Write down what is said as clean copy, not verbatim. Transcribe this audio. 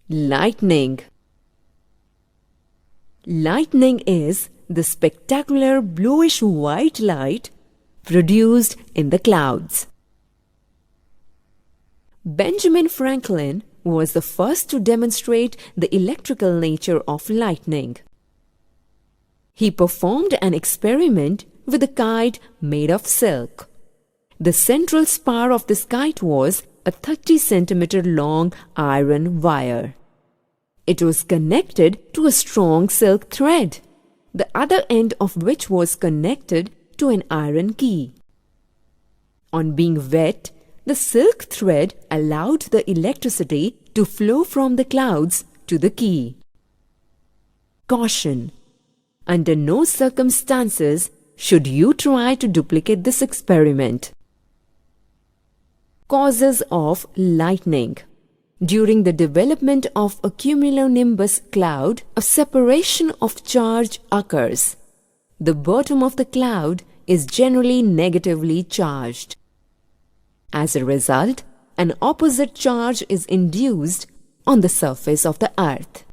Lightning. Lightning is the spectacular bluish-white light produced in the clouds. Benjamin Franklin was the first to demonstrate the electrical nature of lightning. He performed an experiment with a kite made of silk. The central spar of this kite was a 30-centimeter long iron wire. It was connected to a strong silk thread, the other end of which was connected to an iron key. On being wet, the silk thread allowed the electricity to flow from the clouds to the key. Caution: under no circumstances should you try to duplicate this experiment. Causes of lightning. During the development of a cumulonimbus cloud, a separation of charge occurs. The bottom of the cloud is generally negatively charged. As a result, an opposite charge is induced on the surface of the earth.